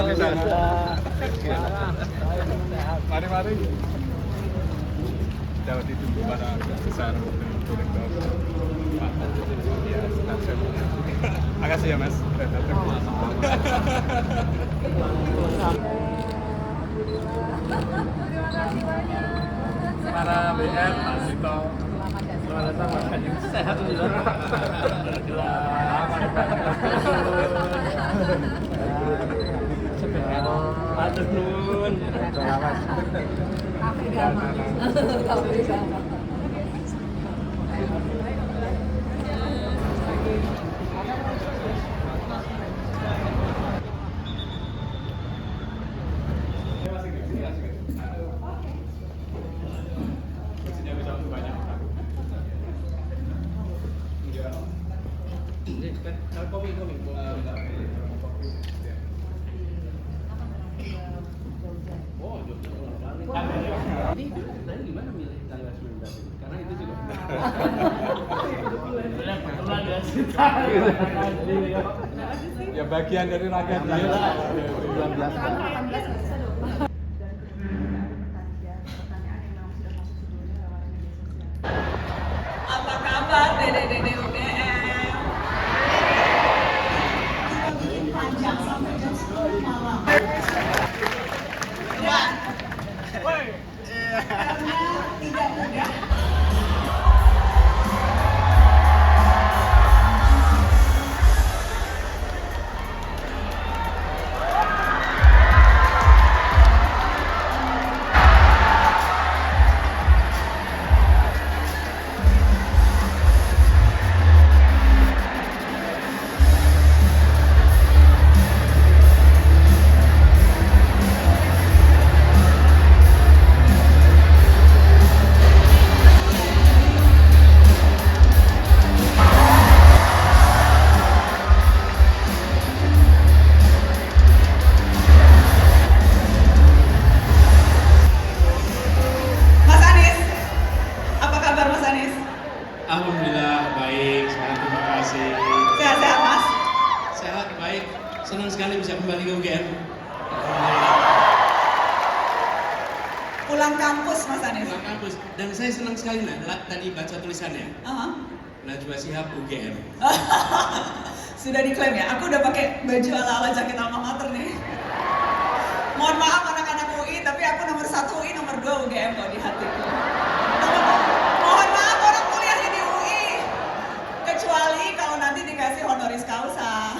bisa. Mari-mari. Jauh ditunggu para besar direktur. Ya, makasih ya Mas. Para BR, Mas Sito. Selamat datang Mas Kanjeng. Sehat juga. Aduh nun. Ini tadi gimana milih tanggal 19 ini? Karena itu juga ya bagian dari rakyat dia. Apa kabar Dede-dede UGM? Panjang sampai jam 10 malam. Ya. Karena tidak mudah. alhamdulillah baik, sangat terima kasih. Sehat-sehat Mas? Sehat, baik. Senang sekali bisa kembali ke UGM. Pulang kampus Mas Anies? Pulang kampus. Dan saya senang sekali tadi baca tulisannya. Najwa Shihab UGM. Sudah diklaim ya? Aku udah pakai baju ala-ala jaket alma mater nih. Mohon maaf anak-anak UI, tapi aku nomor 1 UI, nomor 2 UGM kok di hatiku. Mohon maaf orang kuliah di UI. Kecuali kalau nanti dikasih honoris causa.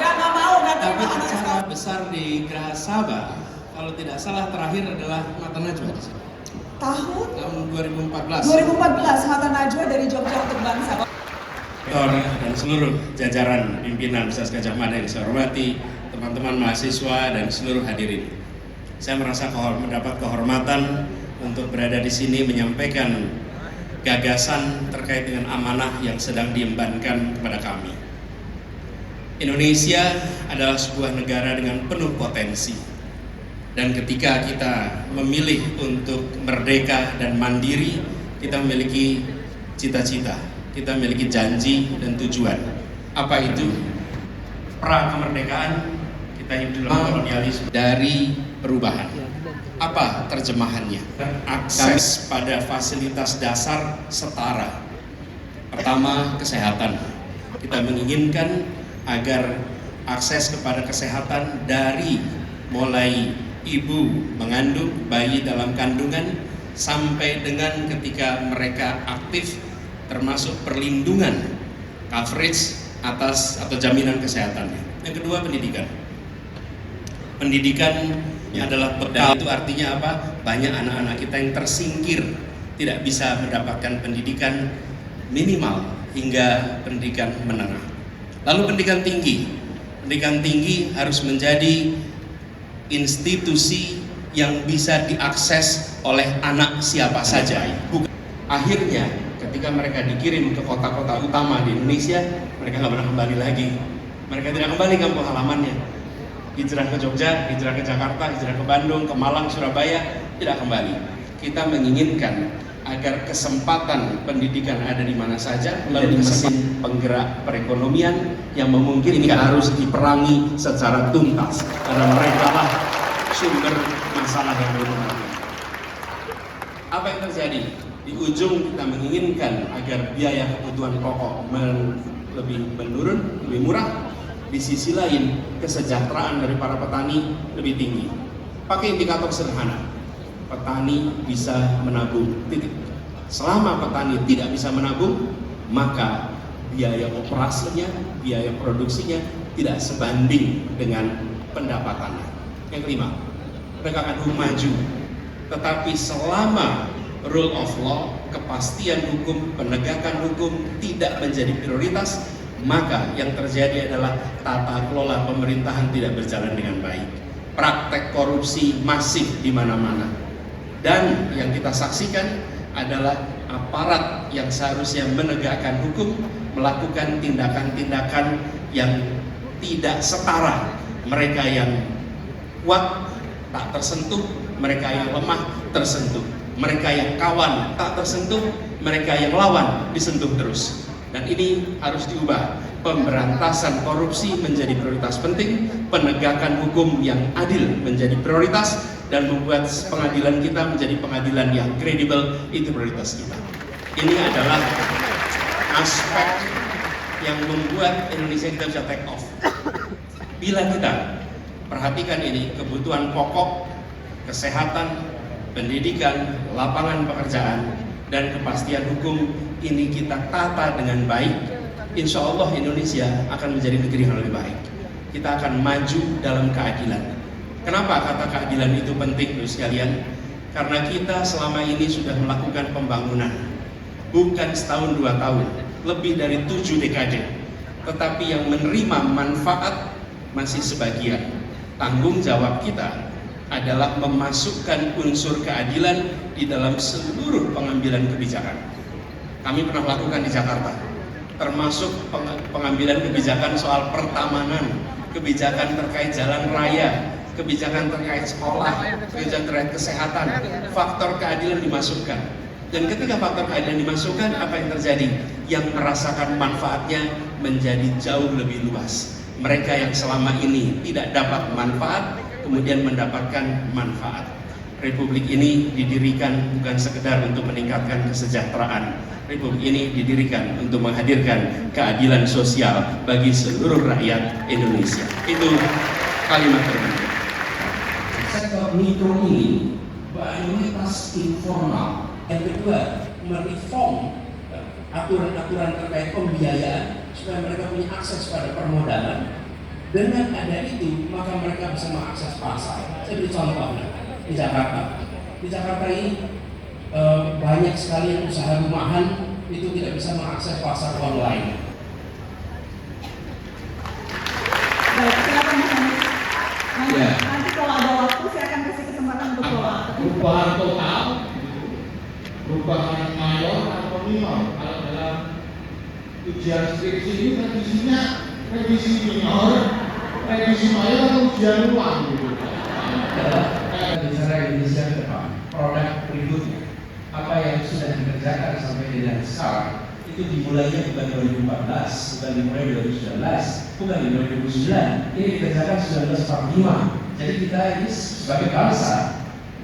Nggak mau, nggak terima Tapi honoris acara causa. besar di Geraha Sabah, kalau tidak salah terakhir adalah Mata Najwa di sini. Tahun? Tahun 2014. 2014, Mata Najwa dari Jogja untuk Bangsa. Rektor dan seluruh jajaran pimpinan Universitas Gadjah Mada yang saya hormati, teman-teman mahasiswa dan seluruh hadirin. Saya merasa mendapat kehormatan untuk berada di sini menyampaikan gagasan terkait dengan amanah yang sedang diembankan kepada kami. Indonesia adalah sebuah negara dengan penuh potensi. Dan ketika kita memilih untuk merdeka dan mandiri, kita memiliki cita-cita, kita memiliki janji dan tujuan. Apa itu? Pra kemerdekaan, kita hidup dalam kolonialisme dari perubahan. Apa terjemahannya? Akses pada fasilitas dasar setara. Pertama, kesehatan. Kita menginginkan agar akses kepada kesehatan dari mulai ibu mengandung, bayi dalam kandungan, sampai dengan ketika mereka aktif, termasuk perlindungan, coverage atas atau jaminan kesehatannya. Yang kedua, pendidikan. Pendidikan adalah bekal. Itu artinya apa? Banyak anak-anak kita yang tersingkir, tidak bisa mendapatkan pendidikan minimal hingga pendidikan menengah. Lalu pendidikan tinggi. Pendidikan tinggi harus menjadi institusi yang bisa diakses oleh anak siapa saja. Akhirnya ketika mereka dikirim ke kota-kota utama di Indonesia, mereka nggak pernah kembali lagi. Mereka tidak kembali ke kampung halamannya. Hijrah ke Jogja, hijrah ke Jakarta, hijrah ke Bandung, ke Malang, Surabaya, tidak kembali. Kita menginginkan agar kesempatan pendidikan ada di mana saja, lalu mesin penggerak perekonomian yang memungkinkan harus diperangi secara tuntas karena mereka lah sumber masalah yang benar. Apa yang terjadi? Di ujung kita menginginkan agar biaya kebutuhan pokok lebih menurun, lebih murah. Di sisi lain, kesejahteraan dari para petani lebih tinggi. Pakai indikator sederhana, petani bisa menabung, titik. Selama petani tidak bisa menabung, maka biaya operasinya, biaya produksinya tidak sebanding dengan pendapatannya. Yang kelima, penegakan hukum maju. Tetapi selama rule of law, kepastian hukum, penegakan hukum tidak menjadi prioritas, maka yang terjadi adalah tata kelola pemerintahan tidak berjalan dengan baik. Praktek korupsi masif di mana-mana. Dan yang kita saksikan adalah aparat yang seharusnya menegakkan hukum melakukan tindakan-tindakan yang tidak setara. Mereka yang kuat tak tersentuh, mereka yang lemah tersentuh. Mereka yang kawan tak tersentuh, mereka yang lawan disentuh terus. Dan ini harus diubah. Pemberantasan korupsi menjadi prioritas penting, penegakan hukum yang adil menjadi prioritas, dan membuat pengadilan kita menjadi pengadilan yang kredibel, itu prioritas kita. Ini adalah aspek yang membuat Indonesia kita bisa take off. Bila kita perhatikan ini, kebutuhan pokok, kesehatan, pendidikan, lapangan pekerjaan, dan kepastian hukum ini kita tata dengan baik, insya Allah Indonesia akan menjadi negeri yang lebih baik. Kita akan maju dalam keadilan. Kenapa kata keadilan itu penting, Bapak sekalian? Karena kita selama ini sudah melakukan pembangunan, bukan setahun 2 tahun, lebih dari 7 dekade. Tetapi yang menerima manfaat masih sebagian. Tanggung jawab kita adalah memasukkan unsur keadilan di dalam seluruh pengambilan kebijakan. Kami pernah lakukan di Jakarta, termasuk pengambilan kebijakan soal pertamanan, kebijakan terkait jalan raya, kebijakan terkait sekolah, kebijakan terkait kesehatan. Faktor keadilan dimasukkan. Dan ketika faktor keadilan dimasukkan, apa yang terjadi? Yang merasakan manfaatnya menjadi jauh lebih luas. Mereka yang selama ini tidak dapat manfaat, kemudian mendapatkan manfaat. Republik ini didirikan bukan sekedar untuk meningkatkan kesejahteraan. Republik ini didirikan untuk menghadirkan keadilan sosial bagi seluruh rakyat Indonesia. Itu kalimat terpenting. Sektor mikro ini mayoritas informal. Yang kedua, mereform aturan-aturan terkait pembiayaan supaya mereka punya akses pada permodalan. Dengan ada itu, maka mereka bisa mengakses pasar. Saya beri contoh di Jakarta. Di Jakarta ini banyak sekali yang usaha rumahan itu tidak bisa mengakses pasar online. Baik, silakan Mas Anies. Ya. Nanti kalau ada waktu saya akan kasih kesempatan untuk doa. Perubahan total, perubahan mayor atau minor. Kalau dalam ujian skripsi ini revisinya revisi minor, revisi mayor atau ujian ulang gitu. Bicara Indonesia ke depan, produk berikutnya, apa yang sudah dikerjakan sampai dengan sekarang itu dimulainya bukan 2014, bukan dimulai 2019, bukan di 2009, ini dikerjakan 1945. Jadi kita ini sebagai bangsa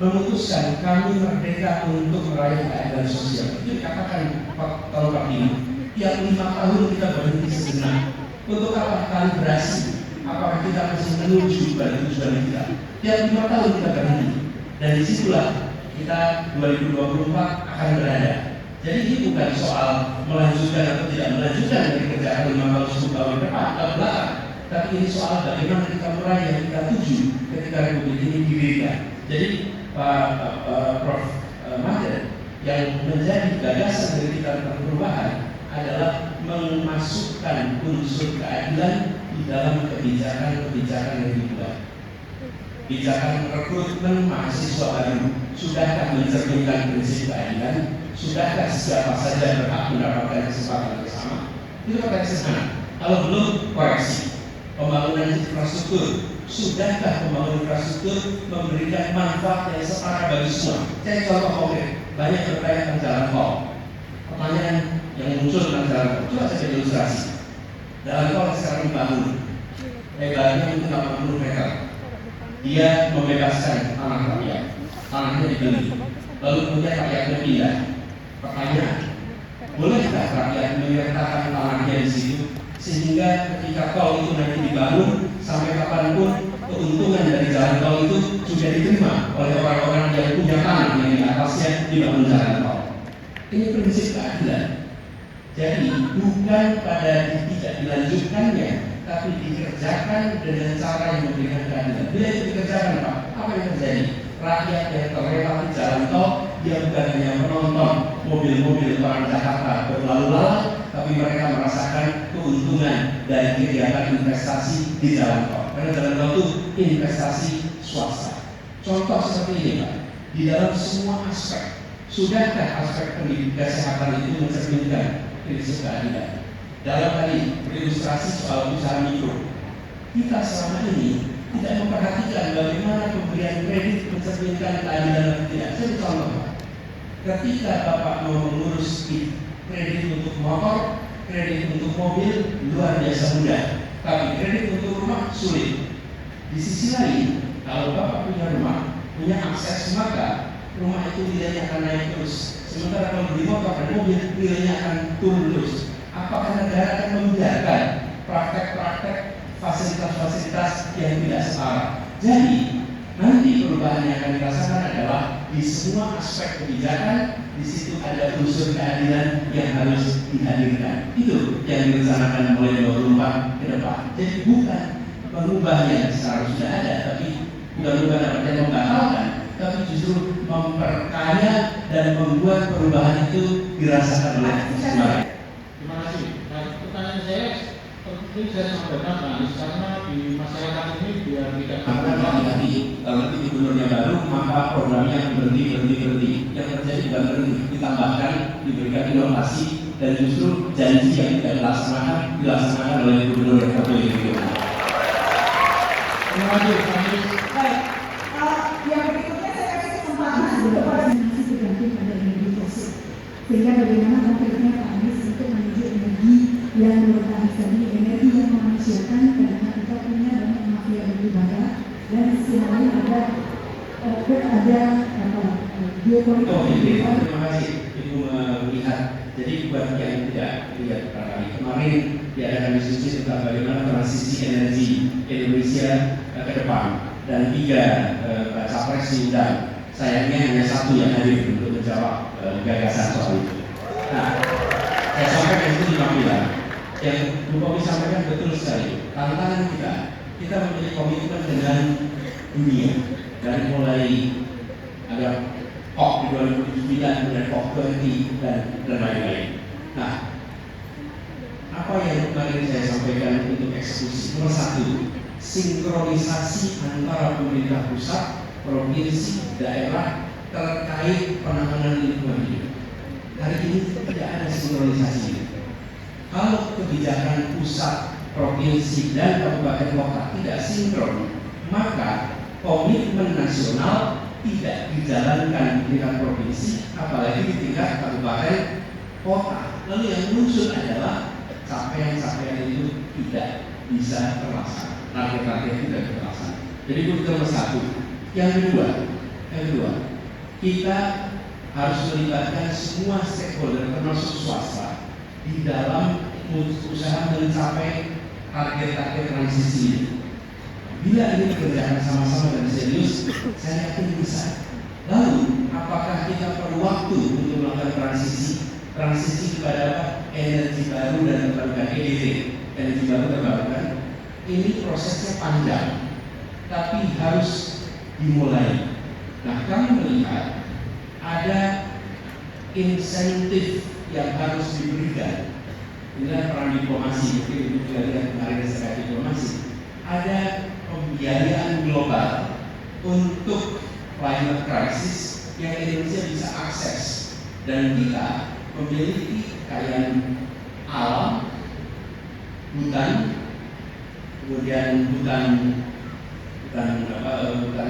memutuskan kami merdeka untuk meraih keadilan sosial. Itu dikatakan tahun 45. Tiap 5 tahun kita berhenti sejenak. Untuk apa? Kalibrasi. Apakah kita masih menuju pada tujuan kita? Tiap 5 tahun kita berhenti. Dan disitulah kita 2024 akan berada. Jadi ini bukan soal melanjutkan atau tidak melanjutkan dari kerjaan 5 tahun 10 tahun ke belakang, tapi ini soal bagaimana kita meraih yang kita tuju ketika Republik ini didirikan. Jadi Prof. Maher, yang menjadi gagasan dari kita tentang perubahan adalah memasukkan unsur keadilan di dalam kebijakan-kebijakan yang dibuat. Kebijakan rekrutmen mahasiswa baru sudahkah mencerminkan prinsip keadilan? Sudahkah siapa saja berhak mendapatkan kesempatan yang sama? Itu pertanyaan sederhana. Kalau belum, koreksi. Pembangunan infrastruktur, sudahkah pembangunan infrastruktur memberikan manfaat yang setara bagi semua? Saya contoh konkret. banyak bertanya tentang jalan tol. Pertanyaan yang muncul tentang jalan tol, coba saya ilustrasi. Jalan tol sekarang dibangun, lebarnya itu 80 meter. Dia membebaskan tanah rakyat, tanahnya dibeli. Lalu kemudian rakyatnya pindah. Pertanyaan, bolehkah rakyat menyertakan tanahnya di situ sehingga ketika tol itu nanti dibangun sampai kapanpun keuntungan dari jalan tol itu juga diterima oleh orang-orang yang punya tanah yang di atasnya dibangun jalan tol? Ini prinsip keadilan. Jadi bukan pada tidak dilanjutkannya, tapi dikerjakan dengan cara yang memberikan keadilan. Bila itu dikerjakan, Pak, apa yang terjadi? Rakyat yang terlewati jalan tol, dia bukan hanya menonton mobil-mobil orang Jakarta berlalu lalang, tapi mereka merasakan keuntungan dari kegiatan investasi di jalan tol. Karena jalan tol itu investasi swasta. Contoh seperti ini, Pak, di dalam semua aspek, sudahkah aspek pendidikan kesehatan itu mencerminkan prinsip keadilan? Dalam tadi berilustrasi soal usaha mikro, kita selama ini tidak memperhatikan bagaimana pemberian kredit mencerminkan keadilan atau tidak. Saya contoh, Pak. Ketika Bapak mau mengurus kredit untuk motor, kredit untuk mobil luar biasa mudah, tapi kredit untuk rumah sulit. Di sisi lain, kalau Bapak punya rumah, punya akses, maka rumah itu nilainya akan naik terus. Sementara kalau beli motor dan mobil, nilainya akan turun terus. Apakah negara akan membiarkan praktek-praktek fasilitas-fasilitas yang tidak setara? Jadi nanti perubahan yang akan dirasakan adalah di semua aspek kebijakan, di situ ada unsur keadilan yang harus dihadirkan. Itu yang direncanakan mulai 24 ke depan. Jadi bukan mengubah yang sekarang sudah ada, tapi bukan artinya membatalkan, tapi justru memperkaya dan membuat perubahan itu dirasakan oleh semua. Terima kasih. Nah, pertanyaan saya penting saya sampaikan, Pak, karena di masyarakat ini biar tidak nanti gubernurnya baru, maka programnya berhenti. Yang terjadi bukan berhenti, ditambahkan, diberikan inovasi, dan justru janji yang tidak dilaksanakan oleh gubernur yang terpilih. Terima kasih. Baik, yang berikutnya saya kasih kesempatan kepada sehingga bagaimana konkretnya Pak Anies untuk menuju energi yang bertahan tadi, energi yang memanusiakan, karena kita punya banyak mafia batubara dan sisi lain ada geopolitik. Terima kasih Ibu melihat. Jadi buat yang tidak lihat barangkali kemarin diadakan diskusi tentang bagaimana transisi energi Indonesia ke depan, dan 3 baca pres diundang. Sayangnya hanya 1 yang hadir untuk menjawab gagasan soal itu. Nah, saya sampaikan itu 5 pilar. Yang Bu Popi sampaikan betul sekali. Tantangan kita memiliki komitmen dengan dunia dari mulai ada COP di 2009, kemudian COP20 dan lain-lain. Nah, apa yang kemarin saya sampaikan untuk eksekusi? Nomor 1, sinkronisasi antara pemerintah pusat, provinsi, daerah terkait penanganan lingkungan hidup. Hari ini tidak ada sinkronisasi. Kalau kebijakan pusat, provinsi, dan kabupaten kota tidak sinkron, maka komitmen nasional tidak dijalankan di tingkat provinsi, apalagi di tingkat kabupaten kota. Lalu yang muncul adalah capaian-capaian itu tidak bisa terlaksana, target-target tidak terlaksana. Jadi itu nomor 1. Yang kedua, kita harus melibatkan semua stakeholder termasuk swasta di dalam usaha mencapai target-target transisi ini. Bila ini dikerjakan sama-sama dan serius, saya yakin bisa. Lalu, apakah kita perlu waktu untuk melakukan transisi kepada energi baru dan terbarukan, energi baru terbarukan? Ini prosesnya panjang, tapi harus dimulai. Nah, kami melihat ada insentif yang harus diberikan. Inilah peran diplomasi. Mungkin Ibu juga lihat kemarin secara diplomasi. Ada pembiayaan global untuk climate crisis yang Indonesia bisa akses, dan kita memiliki kekayaan alam, hutan, kemudian hutan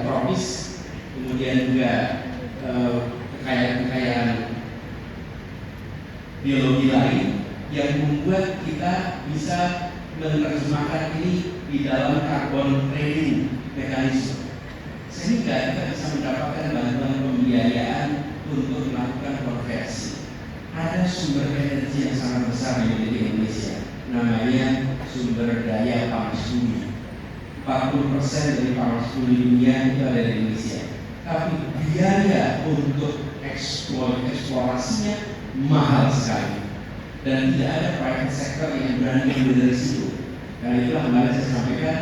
tropis, kemudian juga kekayaan biologi lain yang membuat kita bisa menerjemahkan ini di dalam carbon trading mekanisme, sehingga kita bisa mendapatkan bantuan pembiayaan untuk melakukan konversi. Ada sumber energi yang sangat besar yang dimiliki Indonesia, namanya sumber daya panas bumi. 40% dari panas bumi dunia itu ada di Indonesia. Tapi biaya untuk eksplorasinya mahal sekali, dan tidak ada private sector yang berani ambil dari situ. Karena itulah kemarin saya sampaikan,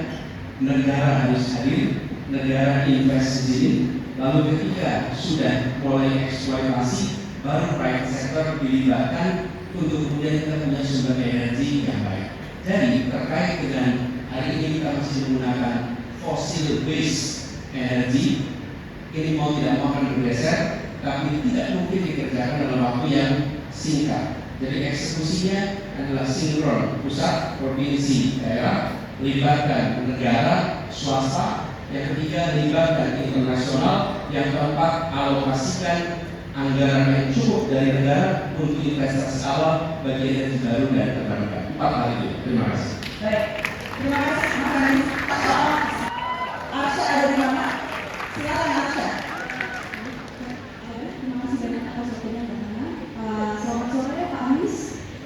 negara harus hadir, negara invest di sini. Lalu ketika sudah mulai eksploitasi, baru private sector dilibatkan untuk kemudian kita punya sumber energi yang baik. Jadi terkait dengan hari ini kita masih menggunakan fossil based energy, ini mau tidak mau akan bergeser, tapi tidak mungkin dikerjakan dalam waktu yang singkat. Jadi eksekusinya adalah sinkron, pusat, provinsi, daerah, libatkan negara, swasta, yang ketiga libatkan internasional, yang keempat alokasikan anggaran yang cukup dari negara untuk investasi awal bagi energi baru dan terbarukan. 4 hal itu. Terima kasih. Baik, terima kasih Mas Anies. Pak Soal, Arsya ada di mana? Silakan Arsya. Terima kasih banyak atas waktunya Mbak Nana. Selamat sore Pak Anies.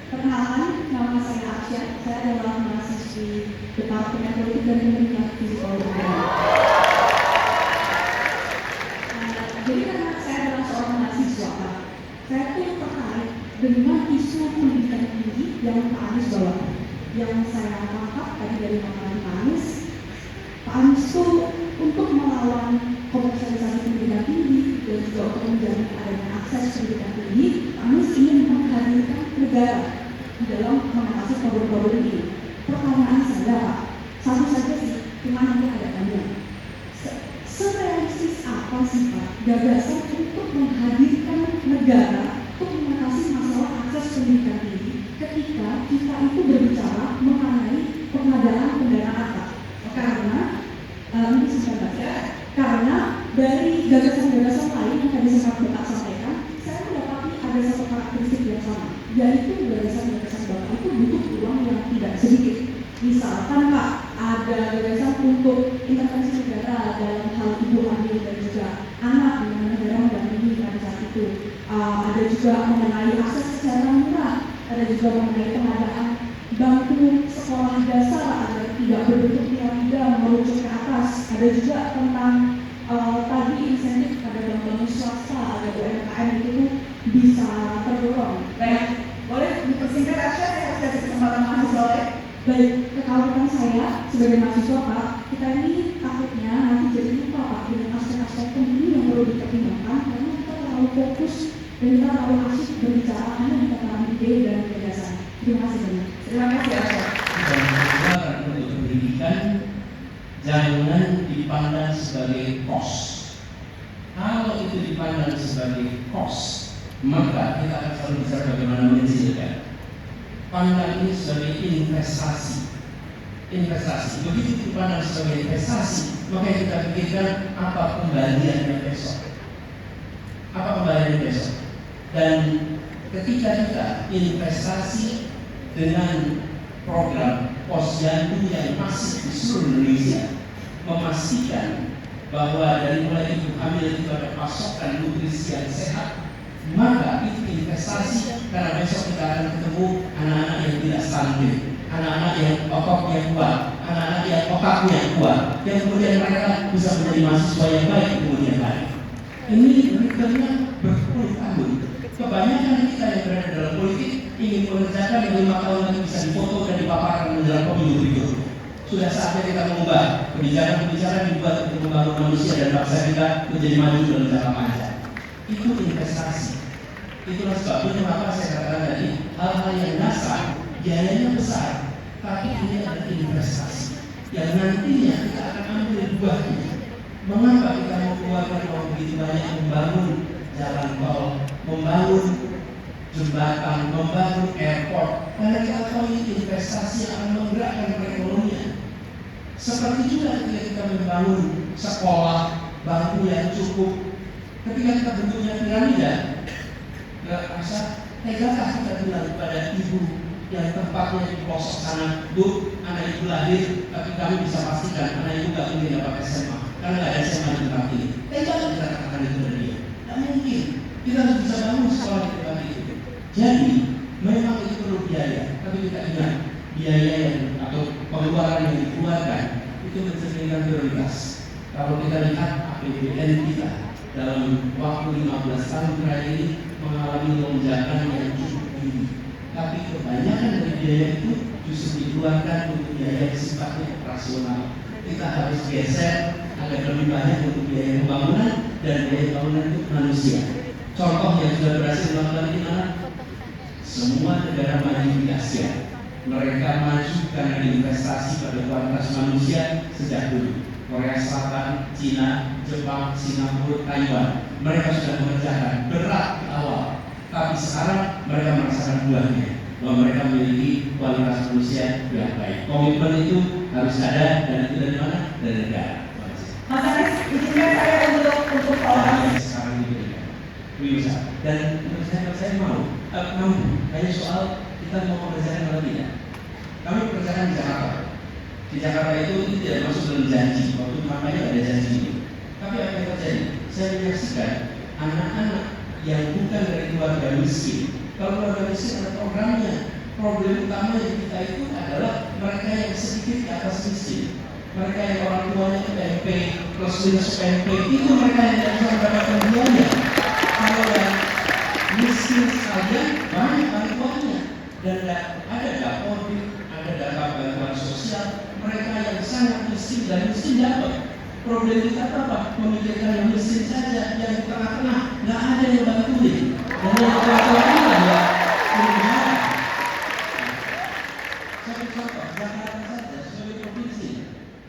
Perkenalkan, nama saya Arsya. Saya adalah mahasiswi Departemen Politik dan Komunikasi Polri. Jadi karena saya adalah seorang mahasiswa, Pak, saya tuh tertarik dengan isu pendidikan tinggi yang Pak Anies bawa. Yang saya tangkap tadi dari makanan Pak Anies tuh untuk melawan komersialisasi pendidikan tinggi dan juga untuk menjamin adanya akses pendidikan tinggi, Pak Anies ingin menghadirkan negara di dalam mengatasi problem-problem ini. Pertanyaan saya, Pak, satu saja sih, cuma nanti ada tanya. Serealistis apa sih Pak gagasan untuk menghadirkan negara untuk mengatasi masalah akses pendidikan tinggi ketika kita itu berbicara mengenai pengadaan kendaraan Pak? Karena ini saya baca, karena dari gagasan-gagasan lain yang tadi saya sampaikan, saya mendapati ada satu karakteristik yang sama, yaitu gagasan-gagasan Bapak itu butuh uang yang tidak sedikit. Misalkan Pak, ada gagasan untuk intervensi negara dalam hal ibu hamil dan juga anak di mana negara mendampingi pada saat itu. Ada juga mengenai akses kesehatan murah, ada juga mengenai pengadaan bangku sekolah dasar agar tidak berbentuk piramida merucut ke atas. Ada juga tentang tadi insentif pada bank-bank swasta agar UMKM itu bisa terdorong. Baik, boleh dipersingkat Arsya, saya kasih kesempatan mahasiswa lain. Baik, kekhawatiran saya sebagai mahasiswa Pak, kita ini takutnya nanti jadi lupa Pak dengan aspek-aspek penting yang perlu dipertimbangkan karena kita terlalu fokus dan kita terlalu asyik berbicara hanya di tataran ide dan gagasan. Terima kasih banyak. Terima kasih Arsya. Dan kedua, untuk pendidikan jangan dipandang sebagai cost. Kalau itu dipandang sebagai cost, maka kita akan selalu bicara bagaimana menghasilkan. Pandang ini sebagai investasi. Begitu dipandang sebagai investasi, maka kita pikirkan apa kembaliannya besok. Dan ketika kita investasi dengan program posyandu yang masif di seluruh Indonesia, memastikan bahwa dari mulai ibu hamil itu ada pasokan nutrisi yang sehat, maka itu investasi, karena besok kita akan ketemu anak-anak yang tidak stunting, anak-anak yang okoknya kuat, anak-anak yang otaknya kuat, yang kemudian mereka bisa menjadi mahasiswa yang baik di kemudian hari. Ini return-nya berpuluh tahun. Kebanyakan kita yang berada dalam politik ingin mengerjakan yang 5 tahun lagi bisa difoto dan dipaparkan menjelang pemilu berikut. Sudah saatnya kita mengubah kebijakan-kebijakan dibuat untuk membangun manusia dan bangsa kita menjadi maju dalam jangka panjang. Itu investasi. Itulah sebabnya mengapa saya katakan tadi, hal-hal yang dasar biayanya besar, tapi ini adalah investasi yang nantinya kita akan ambil buahnya. Mengapa kita mau keluarkan uang begitu banyak membangun jalan tol, membangun jembatan, membangun airport? Karena kita tahu ini investasi yang akan menggerakkan perekonomian. Seperti juga ketika kita membangun sekolah, bangku yang cukup, Ketika kita bentuknya piramida, nggak rasa tegakah kita bilang pada ibu yang tempatnya di pelosok sana, Bu, anak ibu lahir, tapi kami bisa pastikan anak ibu nggak mungkin dapat SMA karena nggak ada SMA di tempat ini. Tega kita katakan itu dari dia? Nggak mungkin. Kita harus bisa bangun sekolah di tempat itu. Jadi memang itu perlu biaya, tapi kita ingat biaya yang atau pengeluaran yang dikeluarkan itu mencerminkan prioritas. Kalau kita lihat APBN kita dalam waktu 15 tahun terakhir ini mengalami lonjakan yang cukup tinggi, tapi kebanyakan dari biaya itu justru dikeluarkan untuk biaya yang sifatnya operasional. Kita harus geser agar lebih banyak untuk biaya pembangunan dan biaya bangunan untuk manusia. Contoh yang sudah berhasil dilakukan di mana? Semua negara maju di Asia, mereka maju karena investasi pada kualitas manusia sejak dulu. Korea Selatan, Cina, Jepang, Singapura, Taiwan, mereka sudah mengerjakan berat di awal, tapi sekarang mereka merasakan buahnya bahwa mereka memiliki kualitas manusia yang baik. Komitmen itu harus ada, dan itu dari mana? Dari negara. Mas Anies, izinkan saya untuk Sekarang ini bisa. Dan menurut saya mampu. Hanya soal kita mau mengerjakan atau tidak. Kami mengerjakan di Jakarta. Di Jakarta itu tidak masuk dalam janji. Waktu kampanye ada janji ini. Tapi apa yang terjadi? Saya menyaksikan anak-anak yang bukan dari keluarga miskin. Kalau keluarga miskin ada programnya. Problem utama yang kita itu adalah mereka yang sedikit di atas miskin. Mereka yang orang tuanya PMP plus minus PMP itu mereka yang tidak bisa mendapatkan biaya. Kalau yang miskin sekalian banyak bantuannya dan ada dapodik, ada data bantuan sosial. Mereka yang sangat miskin dan miskin dapat. Problem kita apa? Memikirkan yang miskin saja, yang di tengah-tengah nggak ada yang bantuin. Dan yang di tengah-tengah ini adalah perubahan. Satu contoh, Jakarta saja sebagai provinsi,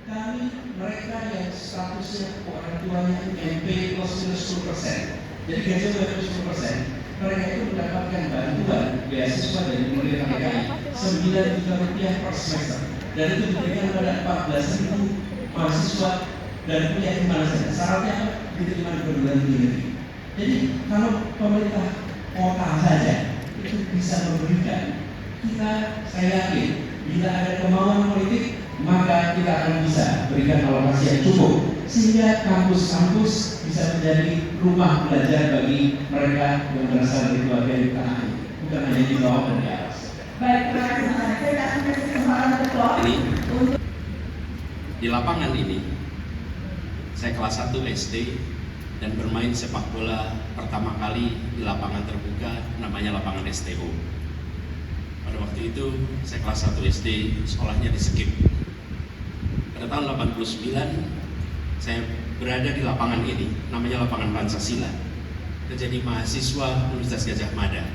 kami mereka yang statusnya orang tuanya UMP plus minus 10%. Jadi gaji berapa 10%? Mereka itu mendapatkan bantuan beasiswa dari pemerintah DKI 9 juta rupiah per semester, dan itu diberikan pada 14.000 mahasiswa dan kuliah di mana saja. Syaratnya diterima di perguruan tinggi negeri. Jadi kalau pemerintah kota saja itu bisa memberikan, saya yakin bila ada kemauan politik maka kita akan bisa berikan alokasi yang cukup sehingga kampus-kampus bisa menjadi rumah belajar bagi mereka yang berasal dari keluarga di tanah ini, bukan hanya di bawah dan di atas. Baik, terima kasih Mas Anies. Saya akan kasih kesempatan ketua untuk Di lapangan ini saya kelas 1 SD dan bermain sepak bola pertama kali di lapangan terbuka namanya lapangan STO. Pada waktu itu saya kelas 1 SD, sekolahnya di Skip. Pada tahun 89 saya berada di lapangan ini, namanya lapangan Pancasila. Menjadi mahasiswa Universitas Gadjah Mada,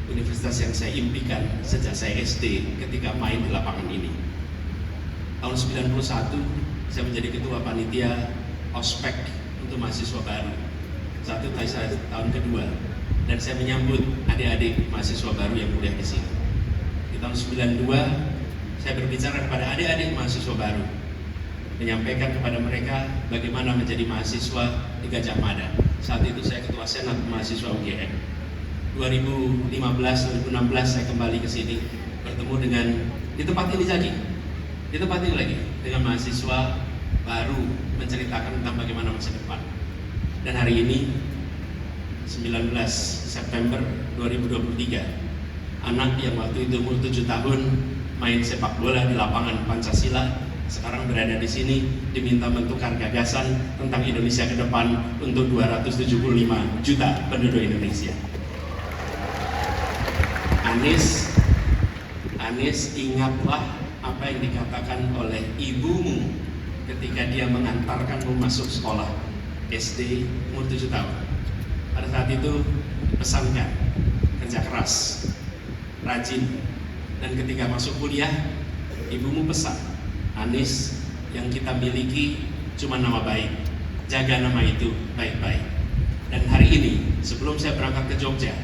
universitas yang saya impikan sejak saya SD ketika main di lapangan ini. Tahun 91 saya menjadi ketua panitia ospek untuk mahasiswa baru. Saat itu saya tahun kedua dan saya menyambut adik-adik mahasiswa baru yang kuliah di sini. Di tahun 92 saya berbicara kepada adik-adik mahasiswa baru, menyampaikan kepada mereka bagaimana menjadi mahasiswa di Gadjah Mada. Saat itu saya ketua senat mahasiswa UGM. 2015-2016 saya kembali ke sini, bertemu dengan di tempat ini lagi dengan mahasiswa baru, menceritakan tentang bagaimana masa depan. Dan hari ini 19 September 2023, anak yang waktu itu umur 7 tahun main sepak bola di lapangan Pancasila sekarang berada di sini, diminta menukar gagasan tentang Indonesia ke depan untuk 275 juta penduduk Indonesia. Anies, ingatlah apa yang dikatakan oleh ibumu ketika dia mengantarkanmu masuk sekolah SD umur 7 tahun. Pada saat itu pesankan, kerja keras, rajin, dan ketika masuk kuliah ibumu pesan, Anies, yang kita miliki cuma nama baik, jaga nama itu baik-baik. Dan hari ini sebelum saya berangkat ke Jogja,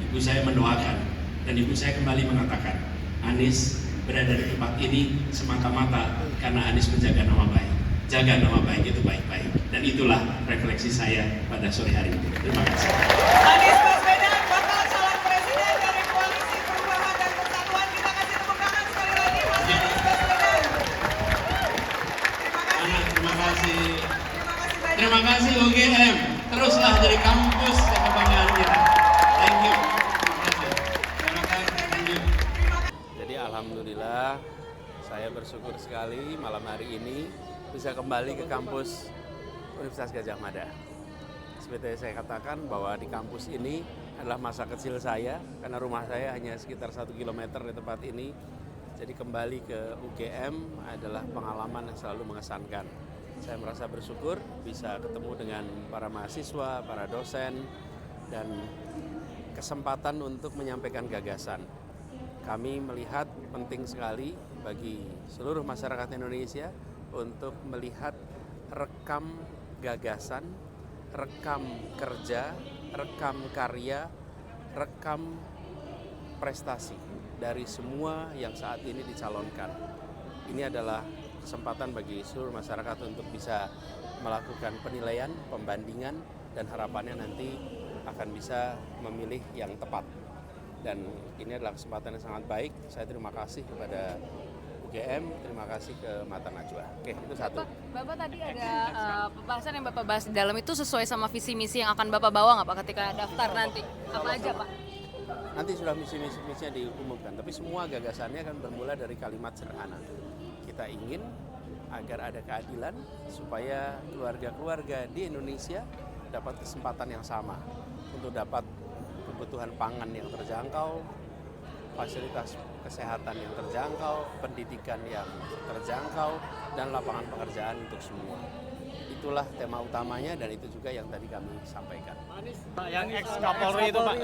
ibu saya mendoakan dan ibu saya kembali mengatakan, Anies berada di tempat ini semata-mata karena Anies menjaga nama baik. jaga nama baik itu baik-baik. Dan itulah refleksi saya pada sore hari ini. Terima kasih. Anies Baswedan, bakal calon presiden dari Koalisi Perubahan dan Persatuan. Kita kasih tepuk tangan sekali lagi, Mas Anies Baswedan. Terima kasih. Banyak. Terima kasih UGM. Teruslah jadi kampus kebanggaan kita. Thank you. Terima kasih. Thank you. Jadi alhamdulillah saya bersyukur sekali malam hari ini bisa kembali ke kampus Universitas Gadjah Mada. Seperti saya katakan bahwa di kampus ini adalah masa kecil saya karena rumah saya hanya sekitar 1 kilometer di tempat ini. Jadi kembali ke UGM adalah pengalaman yang selalu mengesankan. Saya merasa bersyukur bisa ketemu dengan para mahasiswa, para dosen, dan kesempatan untuk menyampaikan gagasan. Kami melihat penting sekali bagi seluruh masyarakat Indonesia untuk melihat rekam gagasan, rekam kerja, rekam karya, rekam prestasi dari semua yang saat ini dicalonkan. Ini adalah kesempatan bagi seluruh masyarakat untuk bisa melakukan penilaian, pembandingan, dan harapannya nanti akan bisa memilih yang tepat. Dan ini adalah kesempatan yang sangat baik. Saya terima kasih kepada UGM, terima kasih ke Mata Najwa. Oke, itu satu. Bapak tadi ada pembahasan yang Bapak bahas di dalam itu sesuai sama visi misi yang akan Bapak bawa nggak Pak ketika daftar nanti? Apa aja Pak? Nanti sudah misinya diumumkan, tapi semua gagasannya akan bermula dari kalimat sederhana. Kita ingin agar ada keadilan supaya keluarga-keluarga di Indonesia dapat kesempatan yang sama untuk dapat kebutuhan pangan yang terjangkau, fasilitas kesehatan yang terjangkau, pendidikan yang terjangkau, dan lapangan pekerjaan untuk semua. Itulah tema utamanya dan itu juga yang tadi kami sampaikan. Pak, yang ex-Kapolri itu Pak,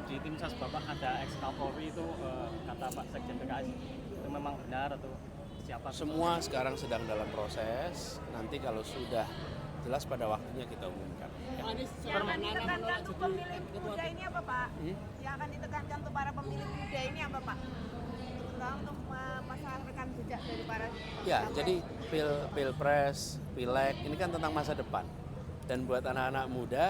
di tim ses Bapak ada ex-Kapolri itu kata Pak Sekjen PKS itu memang benar atau siapa? Semua sekarang sedang dalam proses, nanti kalau sudah jelas pada waktunya kita umumkan. Yang akan ditekankan untuk pemilih muda ini apa Pak? Yang akan ditekankan untuk para pemilih muda ini apa Pak? Terutama untuk masalah rekam jejak dari para Ya, jadi pilpres, pileg ini kan tentang masa depan. Dan buat anak-anak muda,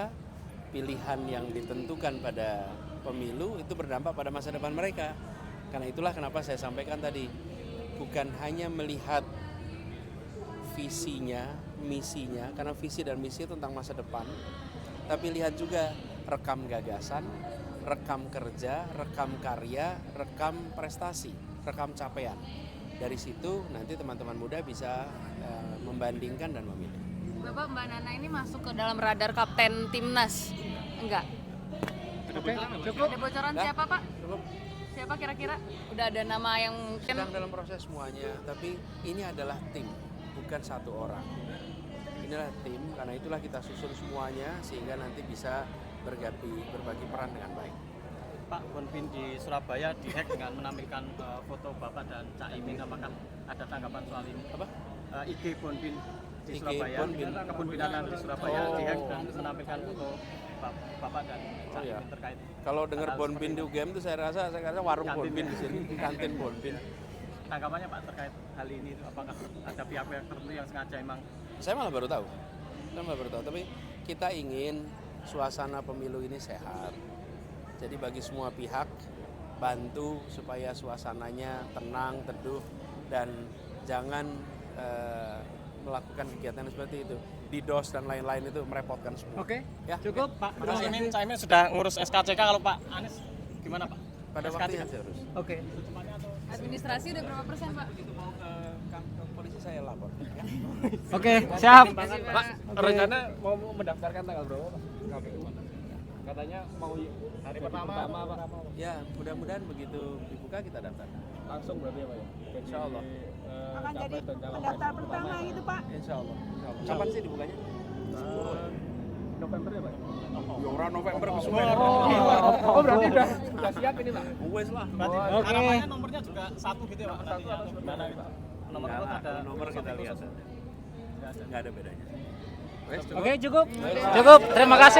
pilihan yang ditentukan pada pemilu itu berdampak pada masa depan mereka. Karena itulah kenapa saya sampaikan tadi, bukan hanya melihat visinya, misinya, karena visi dan misi itu tentang masa depan, tapi lihat juga rekam gagasan, rekam kerja, rekam karya, rekam prestasi, rekam capaian. Dari situ nanti teman-teman muda bisa membandingkan dan memilih. Bapak, Mbak Nana ini masuk ke dalam radar kapten timnas? Enggak? Cukup. Ada bocoran siapa Pak? Cukup. Siapa kira-kira? Udah ada nama yang mungkin? Sedang dalam proses semuanya, tapi ini adalah tim, bukan satu orang. Inilah tim, karena itulah kita susun semuanya sehingga nanti bisa berbagi peran dengan baik. Pak, Bonbin di Surabaya dihack dengan menampilkan foto Bapak dan Cak Imin, apakah ada tanggapan soal ini? Apa? IG Bonbin di IG Surabaya, Bonbin. kebun binatang di Surabaya dihack dan menampilkan foto Bapak dan Cak Imin terkait. Kalau dengar Bonbin di UGM itu saya rasa warung Kantin Bonbin ya? di sini, kantin Bonbin. Tanggapannya Pak terkait hal ini, apakah ada pihak-pihak tertentu yang sengaja emang? Saya malah baru tahu. Tapi kita ingin suasana pemilu ini sehat. Jadi bagi semua pihak bantu supaya suasananya tenang, teduh, dan jangan melakukan kegiatan seperti itu. DDoS dan lain-lain itu merepotkan semua. Oke, ya, cukup ya. Pak. Makasih. Cak Imin sudah ngurus SKCK, kalau Pak Anies gimana Pak? Pada waktunya saya harus. Oke. Administrasi udah berapa persen Pak? Begitu mau ke polisi saya lapor. Ya. Oke, siap. Pak, Rencana mau mendaftarkan tanggal berapa Pak? Katanya mau hari pertama Pak? Ya, mudah-mudahan begitu dibuka kita daftar. Langsung berarti ya Pak ya? Insya Allah. akan jadi pendaftar pertama itu Pak? Insya Allah. Kapan sih dibukanya? November ya Pak? Ya orang November ke Oh, berarti udah siap ini Pak? Wes lah. Berarti harapannya nomornya juga satu gitu ya Pak? Satu atau gimana gitu? Nomor urut ada nomor kita lihat saja. Nggak ada bedanya. Oke, cukup. Cukup. Terima kasih.